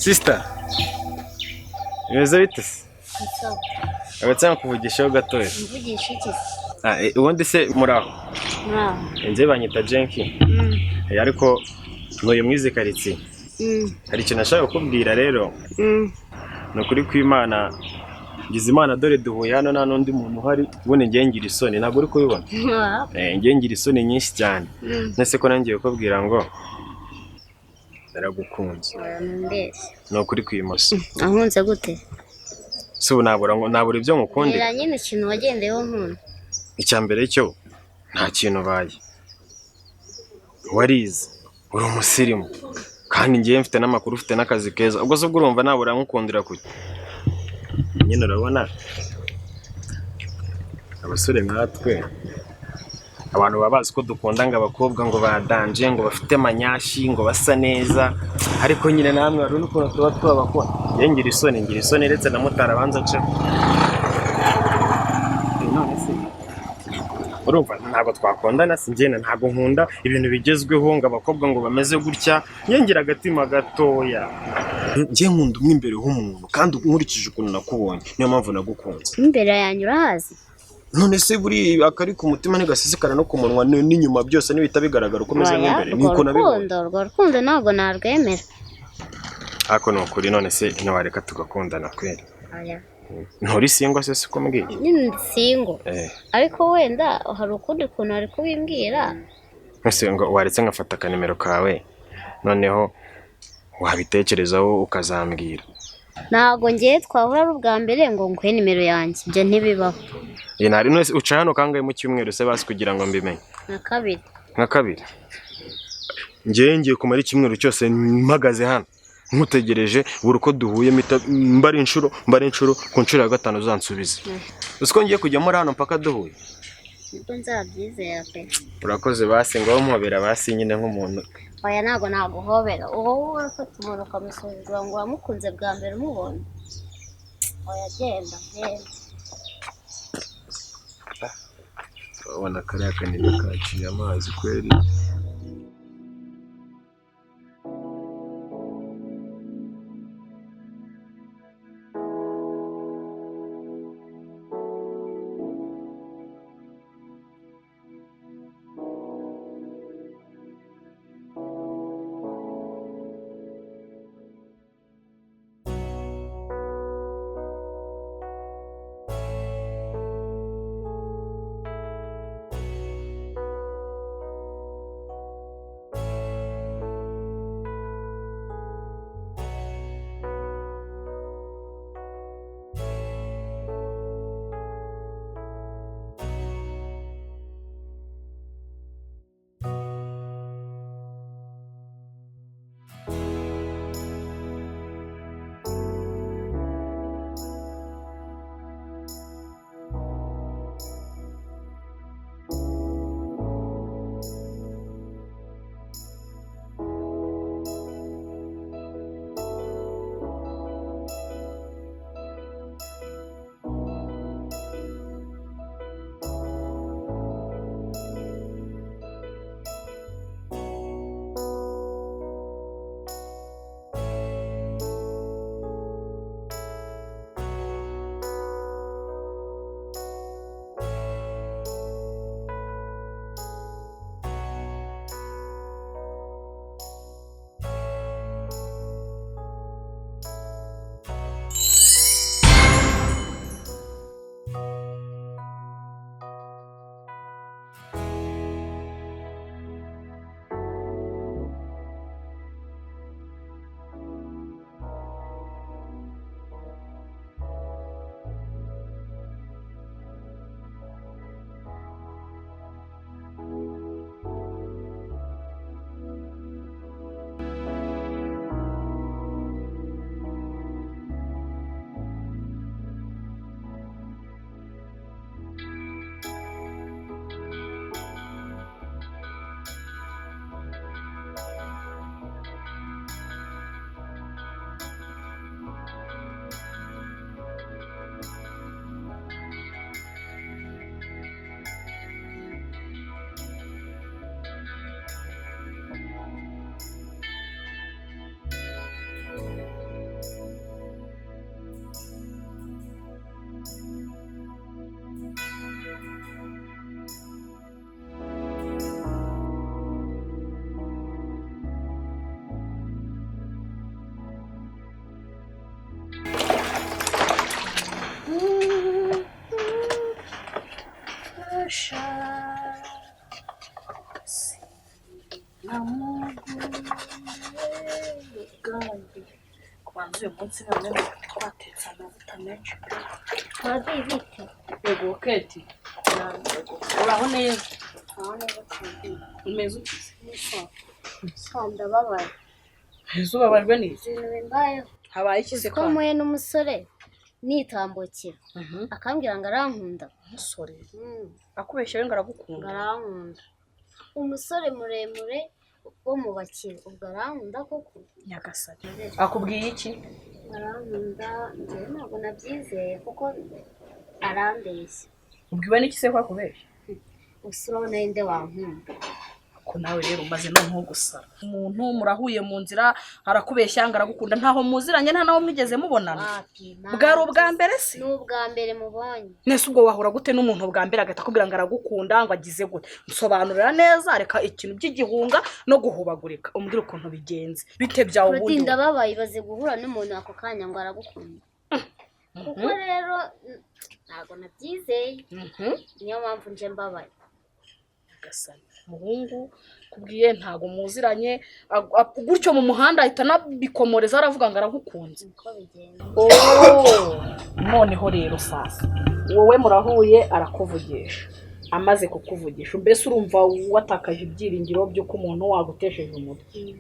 Sister, bimeze bite se? Sawa. Abatsanga kuvugishaho gatoya. Mvugisha iki? Ubundi se muraho? Muraho. Njye banyita Jenki. Ariko ntuye mu izi karitsiye. Hari ikintu nashaka kukubwira rero. Ni ukuri kw'Imana. Ngize Imana dore duhuye hano nta n'undi muntu uhari. Ubundi njye ngira isoni, ntabwo uri kubibona. Njye ngira isoni nyinshi cyane. Nese ko nangiye kukubwira ngo naragukunze. Ni ukuri kw'imoso. Ankunze gute? Si ubu nabura ibyo ngukundira. Ngira nyine ikintu wagendeyeho nkunda. Icya mbere cyo nta kintu ubaye. Warize, uri umusirimu. Kandi ngiye mfite n'amakuru, ufite n'akazi keza. Ubwo se ubwo urumva nabura nkukundira kuki? Nyine urabona abasore nkatwe abantu baba bazi ko dukunda ngo abakobwa ngo badanje ngo bafite manyashi ngo basa neza, ariko nyine namwe hari n'ukuntu tuba twabakora. Ngira isoni ndetse na mutara abanza aca. None se urumva ntabwo twakundana, si njye ntabwo nkunda ibintu bigezweho ngo abakobwa ngo bameze gutya. Ngira agatima gatoya. Njye nkunda umwe imbere h'umuntu kandi nkurikije ukuntu nakubonye, niyo mpamvu nagukunze. Imbere yanyu urahazi? None se buri akari ku mutima ntigasesekara no ku munwa n'inyuma byose nibita bigaragara uko umeze n'imbere. Niko nabibonye. Urwo rukundo ntabwo narwemera. Ako ni ukuri, none se ntiwareka tugakundana kweri? Oya. Nturi singo se siko mbwiye? Nyine singo. Ariko wenda hari ukundi kuntu ari kubimbwira. Ese ngo waretse ngafata akanimero kawe noneho wabitekerezaho ukazambwira. Ntabwo ngiye twahura ari ubwa mbere ngo nguhe nimero yanjye, ibyo ntibibaho. Nari none uca hano kangahe mu cyumweru se basi kugira ngo mbimenye? Nka kabiri. Ngiye kumara icyumweru cyose mpagaze hano nkutegereje buri uko duhuye mbari inshuro ku nshuro ya 5 uzansubiza. Usko ngiye kujya muri hano mpaka duhuye. Nibwo nzabyizera pe. Urakoze basi ngo mpobera basi nyine nk'umuntu. Oya ntabwo naguhobera. Wowe urafata umuntu ukamusubizwa ngo wamukunze bwa mbere umubona. Oya genda. Urabona kariya kanini kaciye amazi kweri. umugambi kubanza uyu munsi none twatetse amavuta menshi Twagiye bite? yego keti uraho neza Aho neza twagiye. umeze ukize Ndababaye. izuba babajwe n'iki Ibintu bimbayeho. habaye ikize Ko muye n'umusore nitambukira. Akambwira ngo arankunda. umusore akubeshya we ngo aragukunda. Arankunda. Umusore muremure wo mu bakire. Ubwo arankunda koko. Nyagasani akubwiye iki? Arankunda njyewe ntabwo nabyizeye kuko arambeshya. ubwiwe n'iki se ko akubeshya? Gusa urabona nde wankunda. ko nawe rero umaze no ntugusara umuntu murahuye mu nzira arakubeshya ngo aragukunda ntaho muziranye nta naho mwigeze mubonana. Bwari ubwa mbere se? Ni ubwa mbere mubonye. Nese ubwo wahura gute n'umuntu bwa mbere agahita akubwira ngo aragukunda ngo agize gute? Nsobanurira neza reka ikintu by'igihunga no guhubagurika umbwira ukuntu bigenze bite byawe ubundi. Urutinda babaye baze guhura n'umuntu ako kanya ngo aragukunda. Kuko rero ntabwo nabyizeye. Niyo mpamvu nje mbabaye. Gasani muhungu kubwiye ntago muziranye gutyo mu muhanda ahita nabikomoreza aravuga ngo aragukunze. Niko bigenda. Noneho rero sasa wowe murahuye arakuvugisha amaze kukuvugisha mbese urumva watakaje ibyiringiro by'uko umuntu wagutesheje umutwe.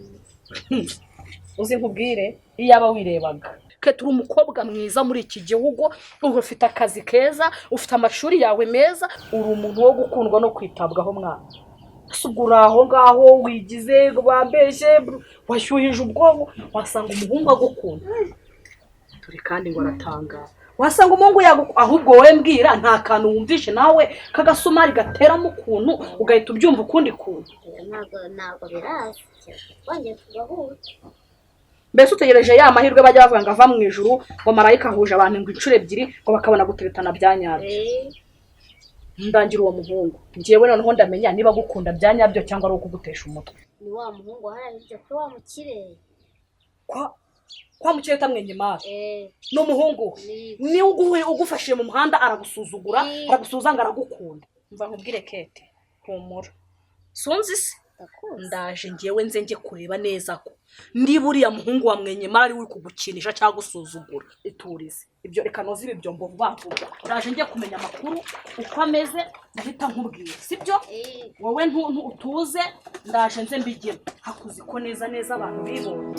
Uzi nkubwire iyo aba wirebaga ke turi umukobwa mwiza muri iki gihugu ufite akazi keza ufite amashuri yawe meza uri umuntu wo gukundwa no kwitabwaho mwana. Sugura aho ngaho wigize bambeshe washyuhije ubwonko wasanga umuhungu agukunda. Turi kandi ngo aratangara wasanga umuhungu ahubwo wowe mbwira nta kantu wumvishe nawe kagasumari gateramo ukuntu ugahita ubyumva ukundi kuntu. Ntabwo birazi twongeye tugahura. Mbese utegereje ya mahirwe bajya bavuga ngo ava mu ijuru ngo marayika ahuje abantu ngo inshuro ebyiri ngo bakabona guteretana bya nyabyo. Ndangira uwo muhungu ngiyewe noneho ndamenya niba gukunda bya nyabyo cyangwa ari ukugutesha umutwe. Ni wa muhungu harahirya kuri wa mukire. Kwa mukire tamwenye mara no muhungu ni ugufashije mu muhanda aragusuzugura aragusuza ngo aragukunda. Mva nkubwire Kete humura sunzi se ndaje ngiyewe nze nge kureba neza ko ndiba uriya muhungu wa mwenye mara ari we kugukinisha cyangwa gusuzugura. Iturize ibyo reka nozi ibi byombo vuba ndaje nge kumenya amakuru uko ameze ndahita nkubwira sibyo wowe utuze ndaje nze mbigire hakuzi ko neza abantu bibonye.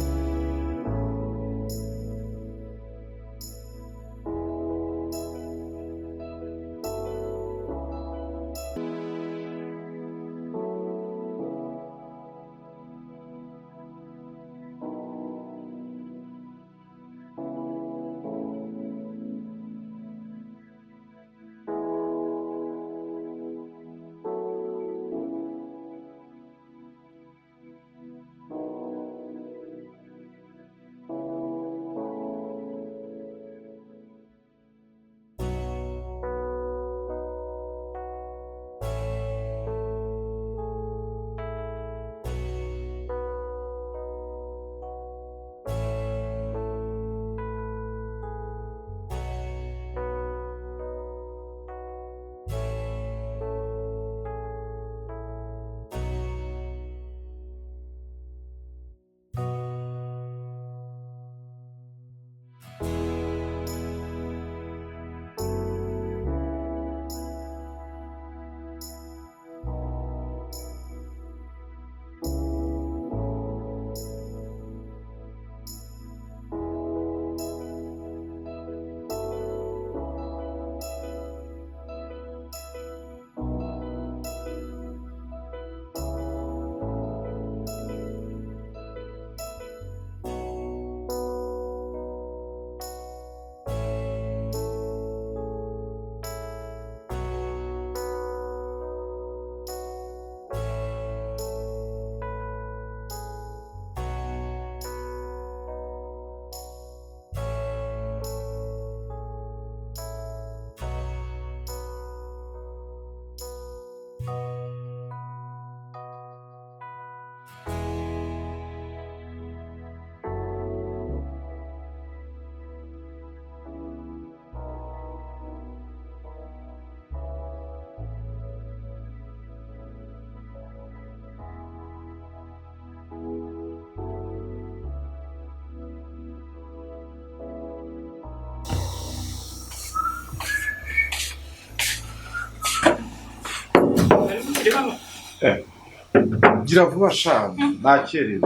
gira vuba shana nakerewe.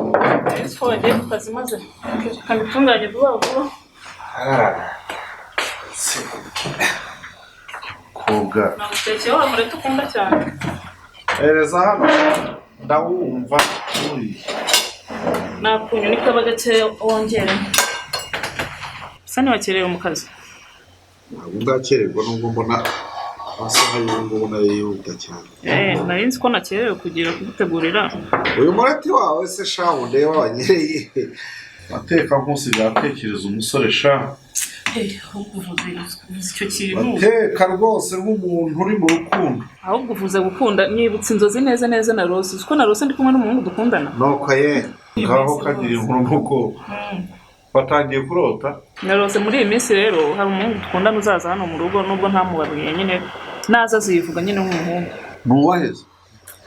Ese wagiye ku kazi maze kanitunganye vuba vuba. Koga. Nagutekeye wa murete ukunda cyane. Ereza hano ndawumva uri. Nakunyu ni kaba gake wongere. Sani wakerewe mu kazi. Ntabwo ndakererwa nubwo mbona amasaha y'ubu ubona yihuta cyane. Nari nzi ko nakerewe kugira kugutegurira. Uyu murati wawe se shaho ndeba wanyereye. Bateka nkusigaye atekereza umusore shaho. Icyo kintu. Bateka rwose nk'umuntu uri mu rukundo. Ahubwo uvuze gukunda nibutse inzozi neza neza na Rose. Uko na Rose ndi kumwe n'umuhungu dukundana. Nuko ye. Ngaho kagira inkuru nuko. Batangiye kurota. Na Rose muri iyi minsi rero hari umuhungu dukundana uzaza hano mu rugo nubwo ntamubabwiye nyine naza zivuga nyine nk'umuhungu. Nuwaheze.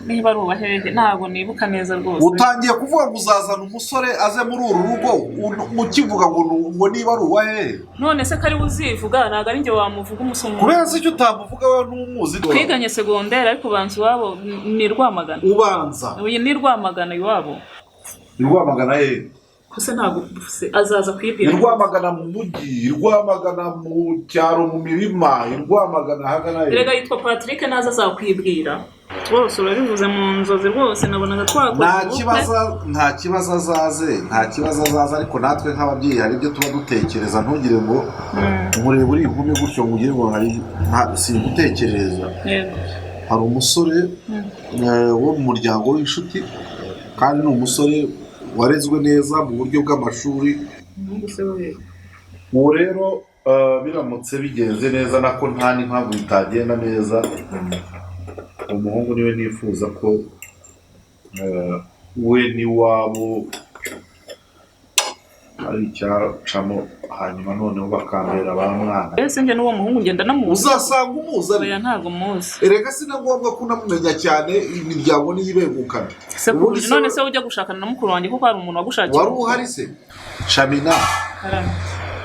Niba ari ubahereje ntabwo nibuka neza rwose. Utangiye kuvuga ngo uzazana umusore aze muri uru rugo mukivuga ngo niba ari uwahereje. None se kari uzivuga ntabwo ari njye wamuvuga umusonga. Kubera se icyo utamuvuga we n'umuzi. Twiganye secondaire ariko banzi wabo ni Rwamagana. Ubanza. Uyu ni Rwamagana iwabo. Rwamagana ye. Kose ntabwo azaza kwibwira. Rwamagana mu mujyi, Rwamagana mu cyaro mu mirima, Rwamagana hagana ye. Erega yitwa Patrick naza azakwibwira. Rwose urabivuze mu nzozi rwose nabonaga twakoze. Nta kibazo azaze ariko natwe nk'ababyeyi hari ibyo tuba dutekereza ntugire ngo umurebe uri inkumi gutyo ngo ugire ngo hari gutekereza. Hari umusore wo mu muryango w'inshuti kandi ni umusore warezwe neza mu buryo bw'amashuri. Uwo rero biramutse bigenze neza nako nta n'impamvu bitagenda neza. Umuhungu niwe nifuza ko we n'iwabo ari icyacamo hanyuma noneho bakambera ba mwana. Ese njye n'uwo muhungu ngenda namuzi. Uzasanga umuzi. Oya ntabwo muzi. Erega si na ngombwa ko unamumenya cyane imiryango niyibegukana. None se ujya gushakana na mukuru wanjye kuko hari umuntu wagushakiye. Wari uhari se? Shamina.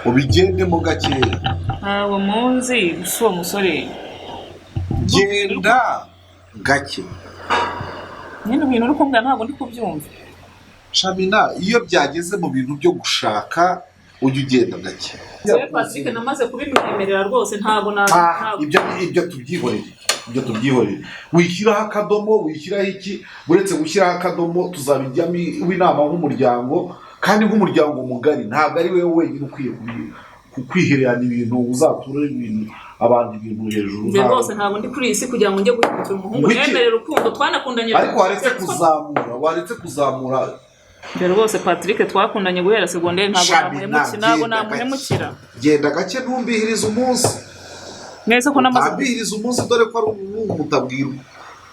Ubigendemo gakeya. Ntabwo muzi gusa uwo musore. Genda gake. Nyine ibintu uri kumbwira ntabwo ndi kubyumva. Shamina iyo byageze mu bintu byo gushaka ujye ugenda gake. Yewe Patrick namaze kubimwemerera rwose ntabwo ibyo tubyihorere. Wishyiraho akadomo, wishyiraho iki, uretse gushyiraho akadomo tuzabijyamo inama nk'umuryango kandi nk'umuryango mugari. Ntabwo ari wewe wenyine ukwiye kukwihererana ibintu uzatura ibintu abantu ibintu hejuru. Nje rwose ntabwo ndi kuri isi kugira ngo njye guhitira umuhungu yemerera urukundo twanakundanye. Ariko waretse kuzamura. Nje rwose Patrick twakundanye guhera secondaire ntabwo namuhemukira. Genda gake ntumbihiriza umunsi. Neza ko namaze kubihiriza umunsi dore ko ari umuhungu mutabwirwa.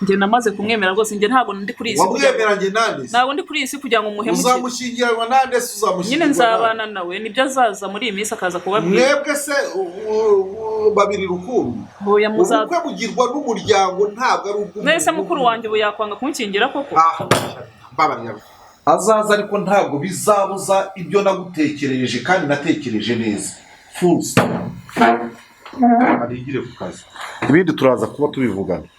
Nje namaze kumwemera rwose nje ntabwo ndi kuri isi. Wamwemera nje nande? Ntabwo ndi kuri isi kugira ngo muhemukire. Uzamushyingiranwa nande se uzamushyingiranwa? Nyine nzabana nawe nibyo azaza muri iyi minsi akaza kubabwira. Mwebwe se babiri rukundo. Ubukwe bugirwa n'umuryango ntabwo ari ubwo. Nese mukuru wanjye ubu yakwanga kunkingira koko. Babarira. Azaza ariko ntabwo bizabuza ibyo nagutekereje kandi natekereje neza. Full stop. Arigire ku kazi. Ibindi turaza kuba tubivugana.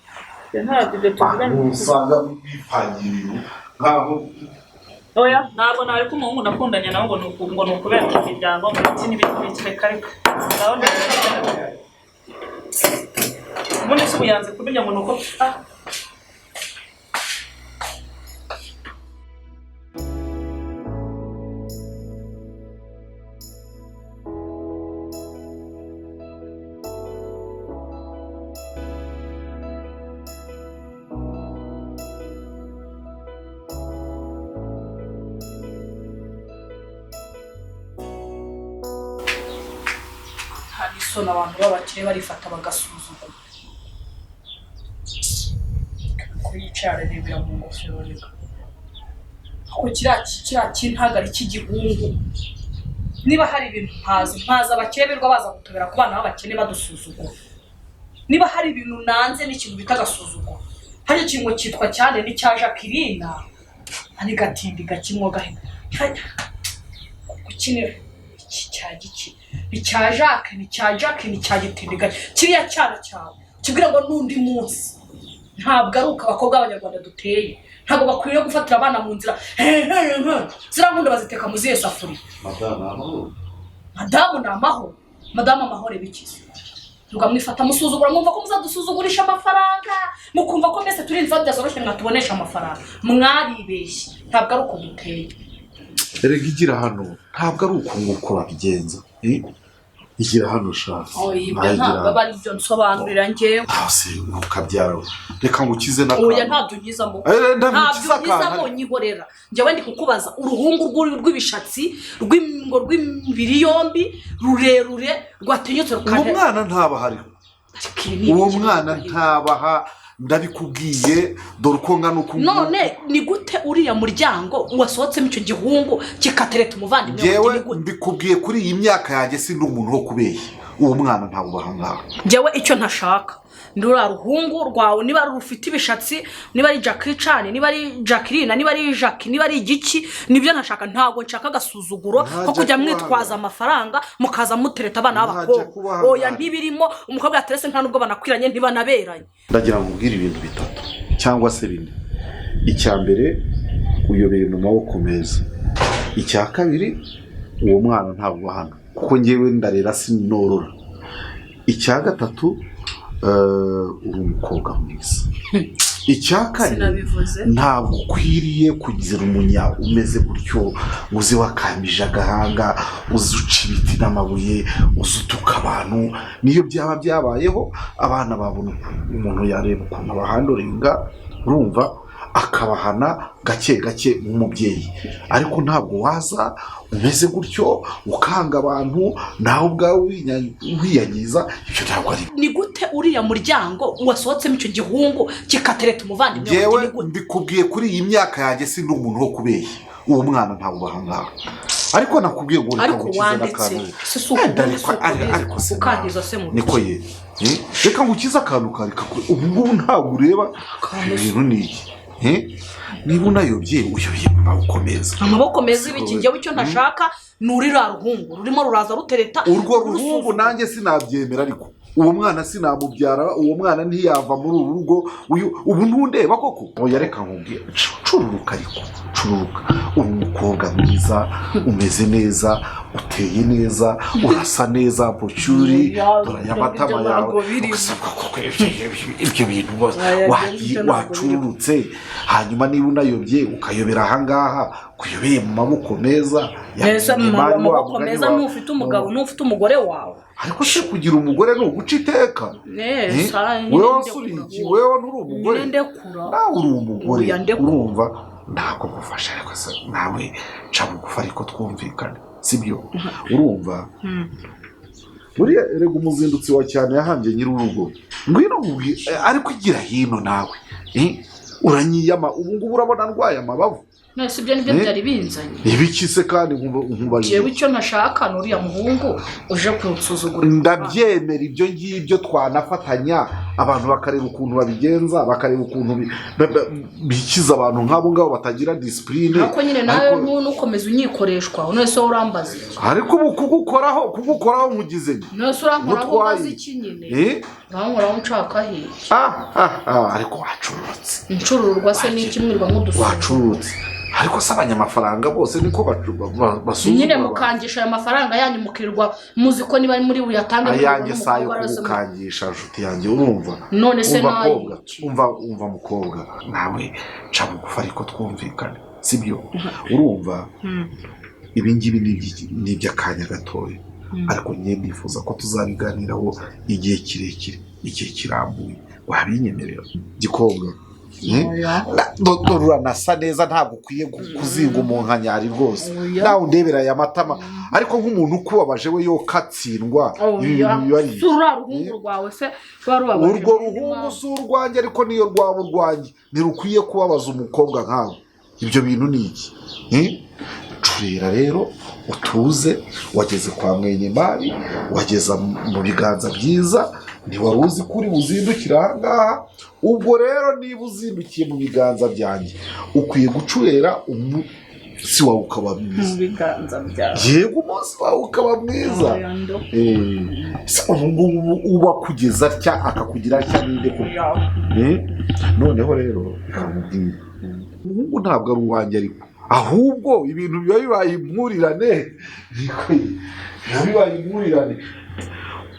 Ntabwo ibyo tuvugana. Usanga bipangiye nkaho. Oya ntabwo nari ko umuhungu nakundanye nawe ngo ni ukubera imiryango ngo iki n'ibindi kareka. Ndabona ubundi se uyanze kumenya ngo nuko sona abantu babakire barifata bagasuzuma kuyicara rebera mu ngofero reka aho kiriya kintagari cy'igihungu niba hari ibintu mpaza abakeberwa baza gutobera ku bana b'abakene badusuzugura niba hari ibintu nanze n'ikintu bita agasuzuguro hari ikintu cyitwa cyane ni cya Jacqueline ari gatindi gakimwo gahe gukinira iki ni cya Jacques ni cya gitindiga kiriya cyana cyawe kibwira ngo n'undi munsi ntabwo ari uko abakobwa b'abanyarwanda duteye ntabwo bakwiriye gufatira abana mu nzira ziriya nkunda baziteka mu zihe safuriya. Madamu ni amahoro. Madamu amahoro bikize tukamwifata musuzugura mwumva ko muzadusuzugurisha amafaranga mukumva ko mwese turi imfata zoroshe mwatubonesha amafaranga mwaribeshye ntabwo ari uko muteye. Erega igira hano ntabwo ari uko nguko babigenza igira hano shaka ntabwo bari byo nsobanurira njyewe se ukabyara reka ngukize na oya ntabyo ngizamo nyihorera njyewe ndi kukubaza uruhungu rw'ibishatsi rw'ingo rw'imibiri yombi rurerure rwatinyutse uwo mwana ntabahari uwo mwana ntabaha ndabikubwiye dore uko ngana uko none ni gute uriya muryango wasohotsemo icyo gihungu kikatereta umuvandimwe njyewe mbikubwiye kuri iyi myaka yanjye sindi umuntu wo kubeshya uwo mwana ntabwo bahangaha njyewe icyo ntashaka ndura ruhungu rwawe niba rufite ibishatsi niba ari Jackie Chan niba ari Jacqueline niba ari Jackie niba ari igiki nibyo ntashaka ntabwo nshaka gasuzuguro ko kujya mwitwaza amafaranga mukaza mutereta abana b'abakobwa oya ntibirimo umukobwa yaterese nta nubwo banakwiranye ntibanaberanye. Ndagira ngo ubwire ibintu bitatu cyangwa se bine. Icya mbere uyobeye mu maboko meza. Icya kabiri uwo mwana ntabwo hano kuko njyewe ndarera sinorora. Icya gatatu uri umukobwa mwiza. Icya kane ntabwo ukwiriye kugira umunya umeze gutyo uzi wakamije agahanga uzuca ibiti n'amabuye uzutuka abantu niyo byaba byabayeho abana babona umuntu yareba ukuntu abahandoringa urumva akabahana gake gake nk'umubyeyi ariko ntabwo waza umeze gutyo ukanga abantu nawe ubwawe wiyangiza ibyo ntabwo ari. Ni gute uriya muryango wasohotsemo icyo gihungu kikatereta umuvandimwe yewe mbikubwiye kuri iyi myaka yanjye sindi umuntu wo kubeshya uwo mwana ntabwo bahangaha ariko nakubwiye ngo ariko wanditse ariko ukangiza se mu niko ye reka ngukiza akantu karika ubu ntabwo ureba ibintu niki niba unayobye uyoboye mu maboko meza. Amaboko meza ibiki njyewe icyo ntashaka nurira ruhungu rurimo ruraza rutereta urwo ruhungu nanjye sinabyemera ariko uwo mwana sinamubyara uwo mwana ntiyava muri uru rugo ubu ntundeba koko oya reka nkubwiye cururuka ariko cururuka uri umukobwa mwiza umeze neza uteye neza urasa neza bucyuri y'amatama yawe ibyo bintu bose wacururutse hanyuma niba unayobye ukayobera ahangaha kuyobeye mu maboko meza amaboko meza n'ufite umugabo n'ufite umugore wawe ariko se kugira umugore ni uguca iteka wewe wasuriye iki wewe nturi umugore nawe uri umugore urumva ntabwo gufasha ariko se nawe ca bugufa ariko twumvikane sibyo urumva buriya erega umuzindutsi wa cyane yahambye nyir'urugo ngwino ariko igira hino nawe uranyiyama ubu ngubu urabona ndwaye amabavu nese ibyo nibyo byari binzanye ibiki se kandi nkubaye jewe icyo ntashaka nuriya muhungu uje kunsuzugura ndabyemera ibyo ngibyo twanafatanya abantu bakareba ukuntu babigenza bakareba ukuntu bikiza abantu nk'abo ngabo batagira discipline ariko nyine nawe nukomeza unyikoreshwa nese urambaza ariko ubu kugukoraho mugize nese urankoraho bazi iki nyine urankoraho nshaka hiki ariko wacurutse incururwa se n'iki mwirwa nk'udusuzugura wacurutse ariko se abanyamafaranga bose niko basuzugura nyine mukangisha aya mafaranga yanyu mukirwa muzi ko niba muri buyatange ayanjye sayo kukangisha nshuti yanjye urumva none se nayo umva mukobwa nawe ca bugufa ariko twumvikane sibyo urumva ibi ngibi ni iby'akanya gatoya ariko njye ndifuza ko tuzabiganiraho igihe kirekire igihe kirambuye wabinyemerera gikobwa Dr. uranasa neza ntabwo ukwiye kuzinga umunkanyari rwose nawe undebera aya matama ariko nk'umuntu ukubabaje we yo katsindwa ruhungu rwawe se urwo ruhungu si urwanjye ariko niyo rwaba urwanjye ntirukwiye kubabaza umukobwa nkawe ibyo bintu ni iki curera rero utuze wageze kwa Mwenyemari wageza mu biganza byiza ntiwari uzi kuri buzindukira ahangaha ubwo rero niba uzindukiye mu biganza byanjye ukwiye gucurera umunsi wawe ukaba mwiza mu biganza byawe yego umunsi wawe ukaba mwiza ubu uba kugeza atya akakugira atya ninde koko noneho rero bikamubwira umuhungu ntabwo ari uwanjye ariko ahubwo ibintu biba bibaye impurirane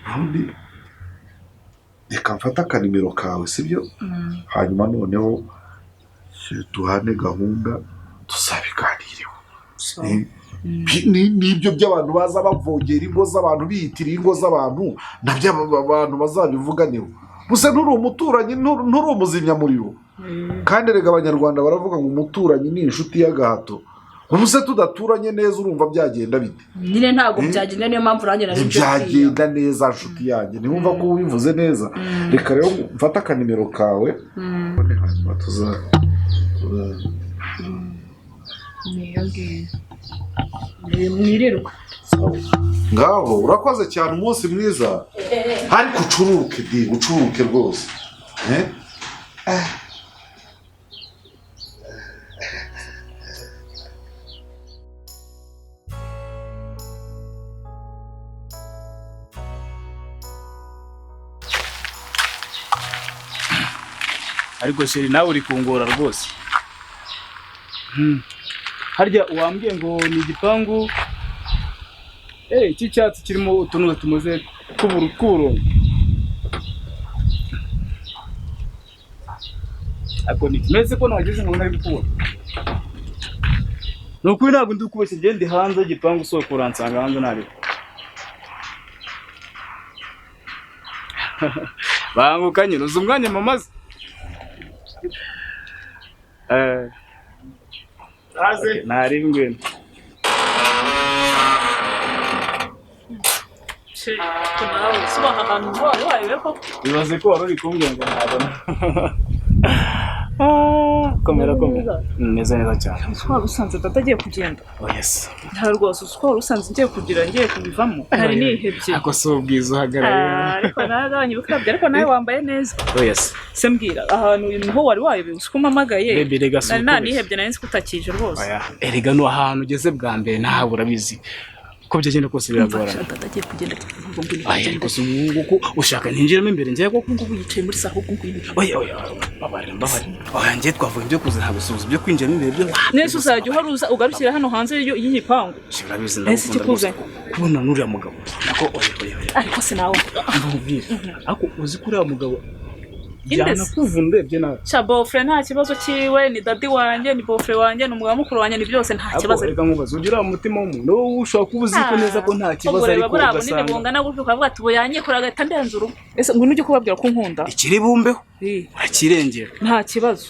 ubundi reka mfate akanimero kawe sibyo hanyuma noneho duhane gahunda tuzabiganireho n'ibyo by'abantu baza bavogera ingo z'abantu biyitiriye ingo z'abantu nabyo abantu bazabivuganeho gusa nturi umuturanyi nturi umuzimyamuriro kandi rega abanyarwanda baravuga ngo umuturanyi ni inshuti y'agahato ubu se tudaturanye neza urumva byagenda bite nyine ntabwo byagenda niyo mpamvu nanjye nari byagenda neza nshuti yanjye ntiwumva ko ubivuze neza reka rero mfate akanimero kawe hanyuma mwirirwa ngaho urakoze cyane umunsi mwiza ariko ucururuke rwose ariko sheri nawe uri kungora rwose harya wambwiye ngo ni igipangu cy'icyatsi kirimo utuntu tumeze tw'uburongo ariko ntimeze ko nahageze ngo ntari gukubona ni ukuri ntabwo ndi kubeshya ngende hanze y'igipangu usohoka uransanga hanze ntarebe bangukanye uzi umwanya mamaze ntari ngwino bibaze ko wari uri kumbwira ngo ntabona komera neza cyane wari usanze data agiye kugenda yes nta rwose wari usanze ngiye kubivamo hari nihebye ako si ubwiza uhagarariye ariko nagabanye ubukabyo ariko nawe wambaye neza yes se mbwira ahantu niho wari wayobewe uko umpamagaye nari nanihebye nari nzi ko utakije rwose erega no ahantu ugeze bwa mbere ntawe urabizi ko byagenda kose biragorana agiye kugenda ariko si nguko ushaka ninjiramo imbere njye ko ngubu yicaye muri saho ngwino babarira njye twavuye ibyo kuza ntabwo subiza ibyo kwinjiramo imbere byo nese uzajya uharuza ugarukira hano hanze y'igipangu urabizi nese ikikuze kubona n'uriya mugabo nako ariko se nawe ndumvira ako uzi ko uriya mugabo jana kuvunda ibyo nawe cha bofre nta kibazo kiwe ni dadi wanjye ni bofre wanjye ni umugabo mukuru wanjye ni byose nta kibazo ariko nkubaza ugira umutima w'umuntu wowe ushaka kubuzi ko neza ko nta kibazo ariko ugasanga bungana gutyo ukavuga ati boyanye kora gata ndenze urugo ese ngwino ujye kubabwira ko nkunda ikiri bumbeho urakirengera nta kibazo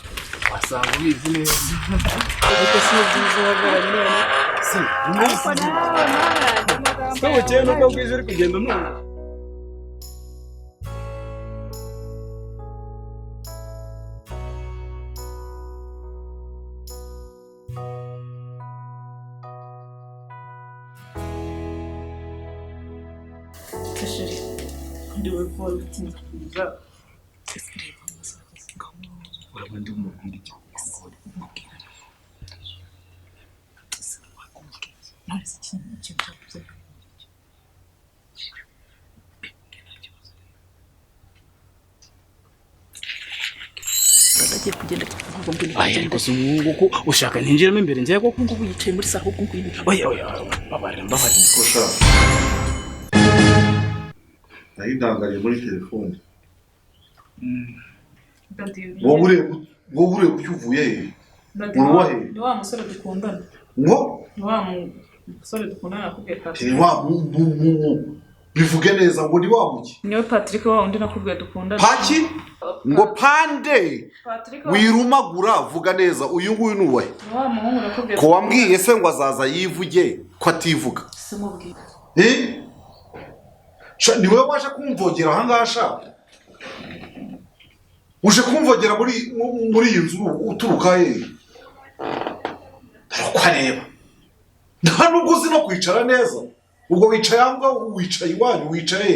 wasanga ubizi neza ubwo si byiza wagaranye none si ariko nawe cyane nuko bwije uri kugenda none ndiwe Paul utinza urabandi umubwira icyo agiye kugenda ariko si nguko ushaka ninjiramo imbere njye ko ngubu yicaye muri saho ngwino babarira kosha nayidangariye muri telefone wowe ureba ucyo uvuye he ni wa musore dukundana ngo ni wa musore dukundana nakubwiye Patrick ni wa bivuge neza ngo ni wa muki niwe Patrick wa undi nakubwiye dukundana paki ngo pande wirumagura vuga neza uyu nguyu ni uwahe ni wa muhungu nakubwiye ko wambwiye se ngo azaza yivuge ko ativuga simubwiye niwe waje kumvogera ahangaha sha uje kumvogera muri iyi nzu uturuka he ariko areba nta nubwo uzi no kwicara neza ubwo wicaye ahangaha wicaye iwanyu wicaye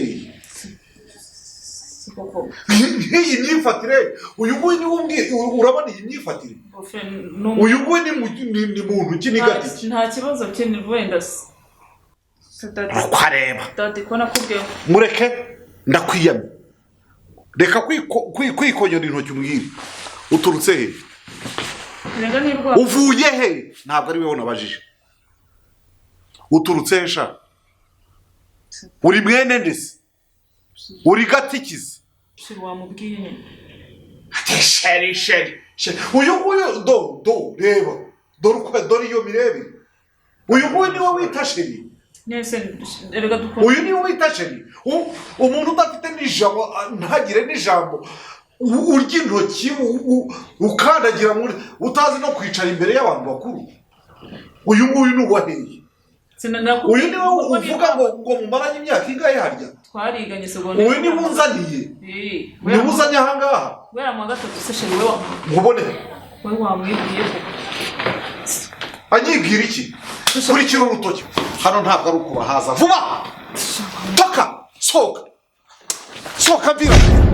iyi myifatire uyu nguyu niwe umbwiye urabona iyi myifatire uyu nguyu ni muntu ki ni gati nta kibazo cye ni wenda ariko areba dadi ko nakubwiye mureke ndakwiyamye reka kwikonyora intoki umbwire uturutse he rega nibwo uvuye he ntabwo ari wewe nabajije uturutse he sha uri mwene ndese uri gatikizi shiri wamubwiye nyine sheri uyu reba dore iyo mirebe uyu nguyu niwe wita sheri nese rega dukora uyu niwe wita sheri umuntu udafite n'ijambo ntagire n'ijambo urya intoki ukandagira muri utazi no kwicara imbere y'abantu bakuru uyu nguyu ni uwaheye uyu niwe uvuga ngo mumaranye imyaka ingahe harya twariganye segonde uyu niwe unzaniye niwe uzanye ahangaha wera mu gatatu se sheri wewe nkubone wewe wamwibwiye anyibwira iki kurikira urutoki hano ntabwo ari ukubahaza vuba toka soka mvira